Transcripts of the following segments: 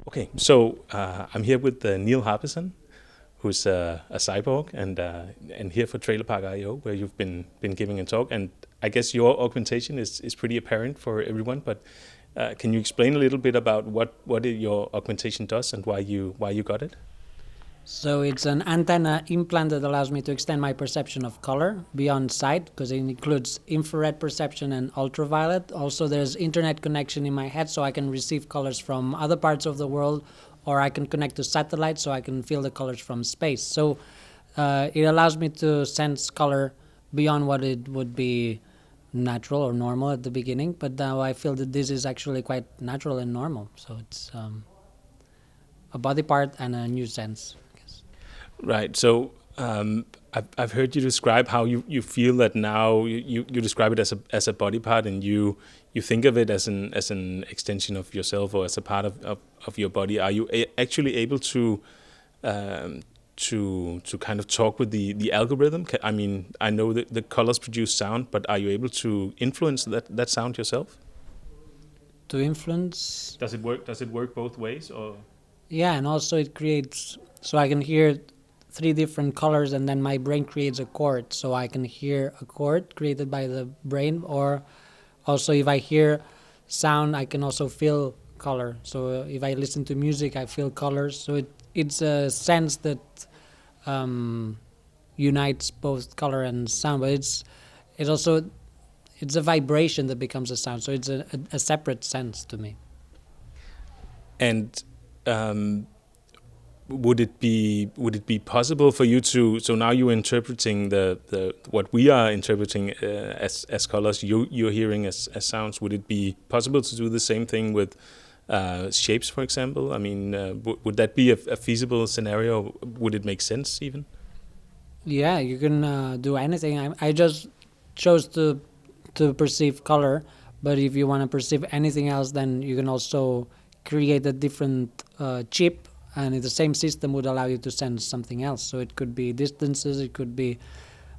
Okay, so I'm here with Neil Harbisson, who's a cyborg and here for Trailerpark I, where you've been giving a talk. And I guess your augmentation is pretty apparent for everyone. But can you explain a little bit about your augmentation does and why you got it? So it's an antenna implant that allows me to extend my perception of color beyond sight because it includes infrared perception and ultraviolet. Also, there's internet connection in my head so I can receive colors from other parts of the world, or I can connect to satellites so I can feel the colors from space. So it allows me to sense color beyond what it would be natural or normal at the beginning. But now I feel that this is actually quite natural and normal. So it's a body part and a new sense, I guess. Right. So I've heard you describe how you feel that now you describe it as a body part, and you think of it as an extension of yourself or as a part of your body. Are you actually able um, to kind of talk with the algorithm? I mean, I know that the colors produce sound, but are you able to influence that sound yourself? To influence. Does it work both ways, or? Yeah, and also it creates, so I can hear three different colors, and then my brain creates a chord, so I can hear a chord created by the brain. Or also, if I hear sound, I can also feel color. So if I listen to music, I feel colors. So it's a sense that um, unites both color and sound, but it's also it's a vibration that becomes a sound. So it's a separate sense to me. And um, would it be possible for you to, so now you're interpreting the what we are interpreting as colors, you're hearing as sounds. Would it be possible to do the same thing with shapes, for example? I mean, would that be a feasible scenario? Would it make sense even? Yeah, you can do anything. I just chose to perceive color, but if you want to perceive anything else, then you can also create a different chip, and the same system would allow you to sense something else. So it could be distances, it could be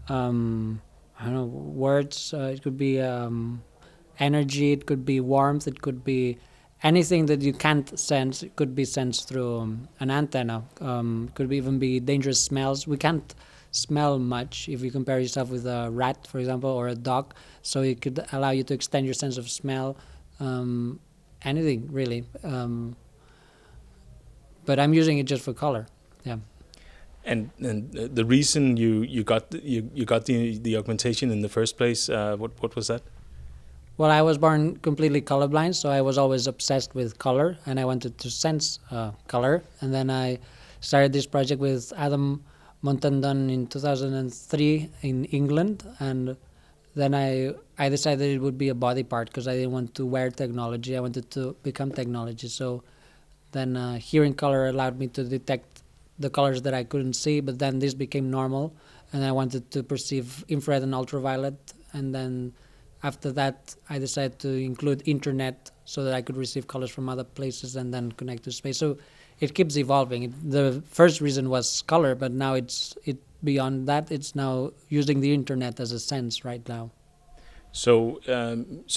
I don't know, words, it could be energy, it could be warmth, it could be anything that you can't sense. It could be sensed through an antenna. Could even be dangerous smells. We can't smell much if you compare yourself with a rat, for example, or a dog. So it could allow you to extend your sense of smell. Anything really. But I'm using it just for color. Yeah. And the reason you got the augmentation in the first place, what was that? Well, I was born completely colorblind, so I was always obsessed with color, and I wanted to sense color. And then I started this project with Adam Montandon in 2003 in England, and then I decided it would be a body part because I didn't want to wear technology. I wanted to become technology. So then hearing color allowed me to detect the colors that I couldn't see, but then this became normal, and I wanted to perceive infrared and ultraviolet. And then after that, I decided to include internet so that I could receive colors from other places and then connect to space. So it keeps evolving. The first reason was color, but now it's beyond that. It's now using the internet as a sense right now. So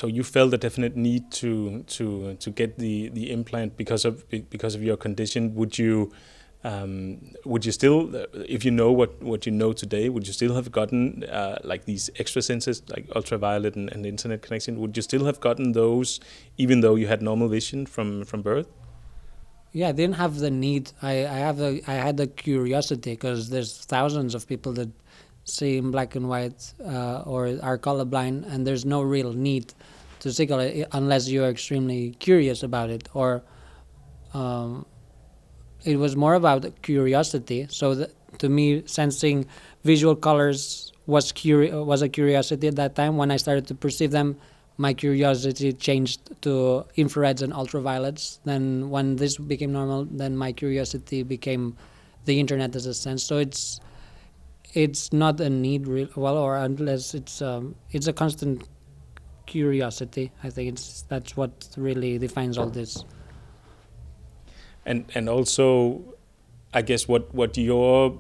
you felt a definite need to get the implant because of your condition. Would you still, if you know what you know today, would you still have gotten like these extra senses like ultraviolet and internet connection? Would you still have gotten those even though you had normal vision from birth? Yeah, I didn't have the need. I had the curiosity because there's thousands of people that see in black and white or are colorblind, and there's no real need to see color unless you're extremely curious about it. Or um, it was more about curiosity. So to me, sensing visual colors was a curiosity at that time. When I started to perceive them, my curiosity changed to infrareds and ultraviolets. Then when this became normal, then my curiosity became the internet as a sense. So it's not a need, well, or unless it's a constant curiosity. I think that's what really defines all this. And also, I guess what you're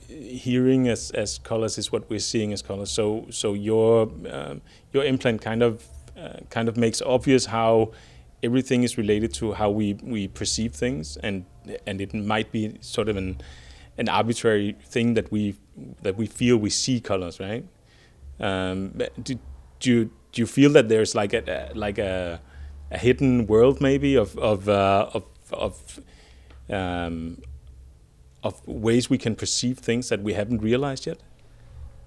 hearing as colors is what we're seeing as colors. So your implant kind of makes obvious how everything is related to how we perceive things, and it might be sort of an arbitrary thing that we feel we see colors, right? Do you feel that there's like a hidden world maybe of ways we can perceive things that we haven't realized yet?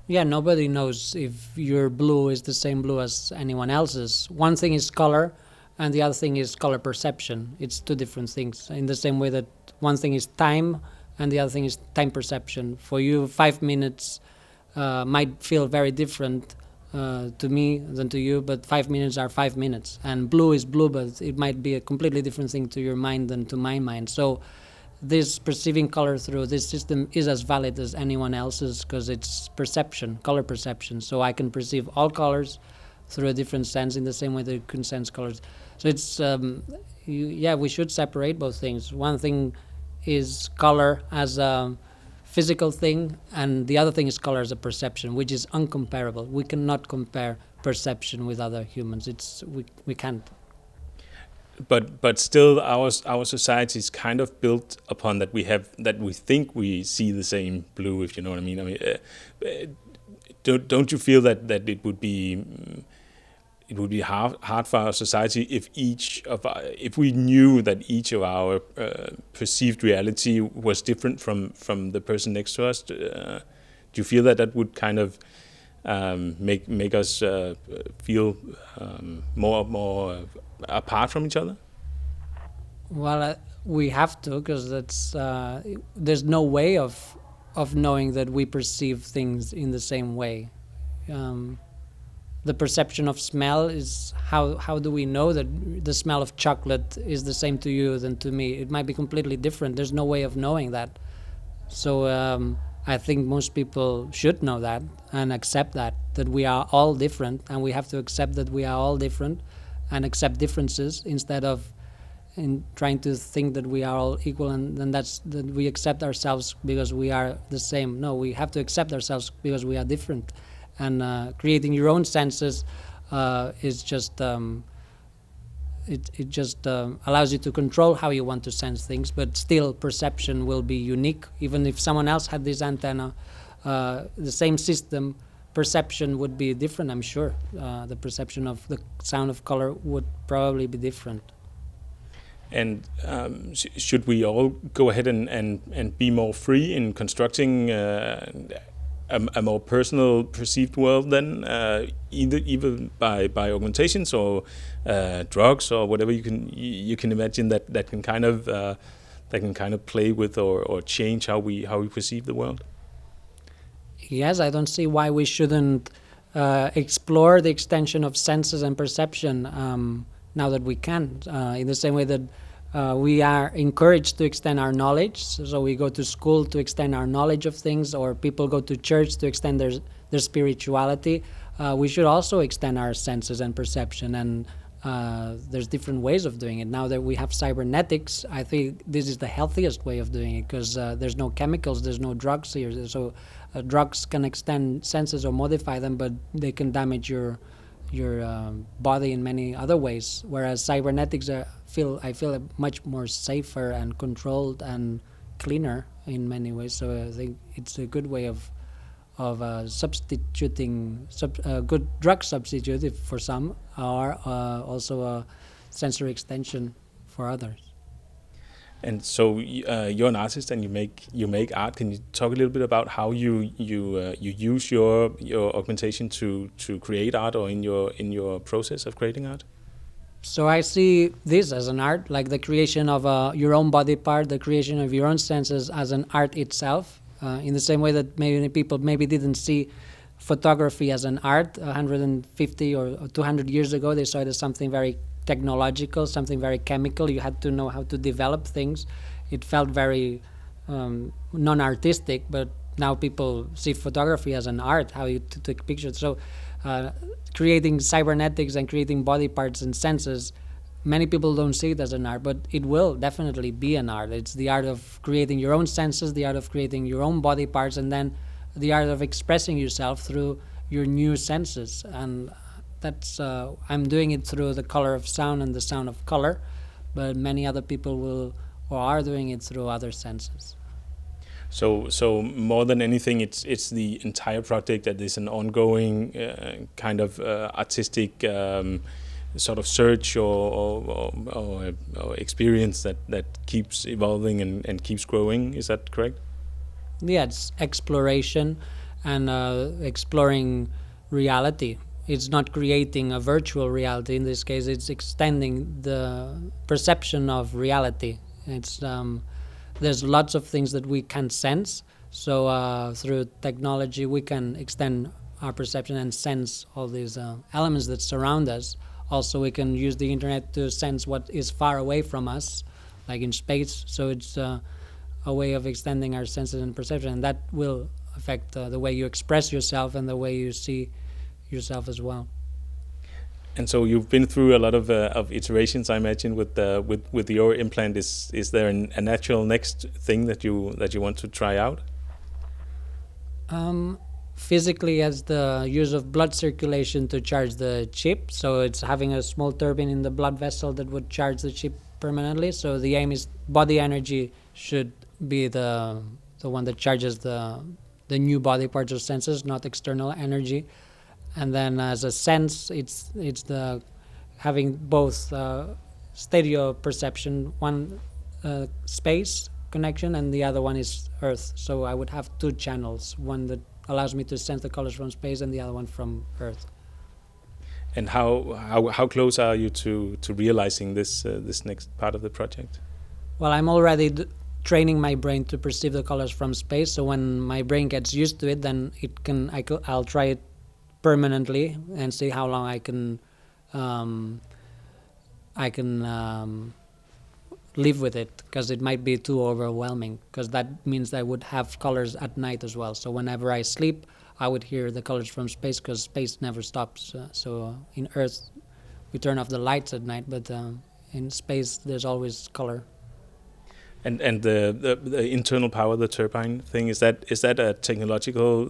Yeah, nobody knows if your blue is the same blue as anyone else's. One thing is color, and the other thing is color perception. It's two different things. In the same way that one thing is time, and the other thing is time perception. For you, 5 minutes might feel very different to me than to you, but 5 minutes are 5 minutes. And blue is blue, but it might be a completely different thing to your mind than to my mind. So this perceiving color through this system is as valid as anyone else's, because it's perception, color perception. So I can perceive all colors through a different sense in the same way that you can sense colors. So it's, we should separate both things. One thing is color as a physical thing, and the other thing is color as a perception, which is uncomparable. We cannot compare perception with other humans. We can't. But still, our society is kind of built upon that we think we see the same blue, if you know what I mean. I mean, don't you feel that it would be hard for our society if we knew that each of our perceived reality was different from the person next to us? Do you feel that would kind of make us feel more apart from each other? Well, we have to, because there's no way of knowing that we perceive things in the same way. The perception of smell is how do we know that the smell of chocolate is the same to you than to me? It might be completely different. There's no way of knowing that. So I think most people should know that and accept that we are all different, and we have to accept that we are all different and accept differences instead of trying to think that we are all equal, and then that we accept ourselves because we are the same. No, we have to accept ourselves because we are different. And creating your own senses is just it just allows you to control how you want to sense things, but still perception will be unique. Even if someone else had this antenna, the same system, perception would be different, I'm sure. The perception of the sound of color would probably be different. And should we all go ahead and be more free in constructing a more personal perceived world then, either by augmentations or drugs or whatever you can imagine that can kind of play with or change how we perceive the world? Yes, I don't see why we shouldn't explore the extension of senses and perception now that we can, in the same way that we are encouraged to extend our knowledge. So we go to school to extend our knowledge of things, or people go to church to extend their spirituality. We should also extend our senses and perception, and there's different ways of doing it. Now that we have cybernetics, I think this is the healthiest way of doing it, because there's no chemicals, there's no drugs here. So drugs can extend senses or modify them, but they can damage your body in many other ways. Whereas cybernetics I feel much more safer and controlled and cleaner in many ways. So I think it's a good way of substituting a good drug substitute for some, or also a sensory extension for others. And so you're an artist and you make art. Can you talk a little bit about how you use your augmentation to create art, or in your process of creating art? So I see this as an art, like the creation of your own body part, the creation of your own senses as an art itself. In the same way that many people maybe didn't see photography as an art 150 or 200 years ago. They saw it as something very technological, something very chemical. You had to know how to develop things. It felt very non-artistic, but now people see photography as an art, how you take pictures. So creating cybernetics and creating body parts and senses, many people don't see it as an art, but it will definitely be an art. It's the art of creating your own senses, the art of creating your own body parts, and then the art of expressing yourself through your new senses. And that's I'm doing it through the color of sound and the sound of color, but many other people will or are doing it through other senses. So more than anything, it's the entire project that is an ongoing kind of artistic sort of search or experience that keeps evolving and keeps growing. Is that correct? Yeah, it's exploration and exploring reality. It's not creating a virtual reality. In this case, it's extending the perception of reality. It's there's lots of things that we can sense. So through technology, we can extend our perception and sense all these elements that surround us. Also, we can use the internet to sense what is far away from us, like in space. So it's a way of extending our senses and perception, and that will affect the way you express yourself and the way you see yourself as well. And so you've been through a lot of iterations, I imagine, with your implant. Is there a natural next thing that you want to try out? Physically, as the use of blood circulation to charge the chip. So it's having a small turbine in the blood vessel that would charge the chip permanently. So the aim is body energy should be the one that charges the new body parts or senses, not external energy. And then as a sense, it's the having both stereo perception, one space connection and the other one is Earth. So I would have two channels, one that allows me to sense the colors from space and the other one from Earth. And how close are you to realizing this next part of the project? Well, I'm already training my brain to perceive the colors from space. So when my brain gets used to it, then I'll try it permanently and see how long I can live with it, because it might be too overwhelming, because that means I would have colors at night as well. So whenever I sleep, I would hear the colors from space, because space never stops. So in Earth, we turn off the lights at night, but in space, there's always color. And the internal power, the turbine thing, is that a technological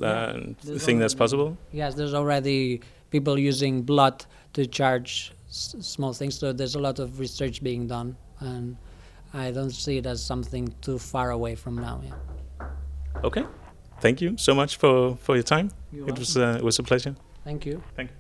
thing that's possible? Yes, there's already people using blood to charge small things. So there's a lot of research being done, and I don't see it as something too far away from now. Yeah. Okay, thank you so much for your time. You're It was a pleasure. Thank you. Thank you.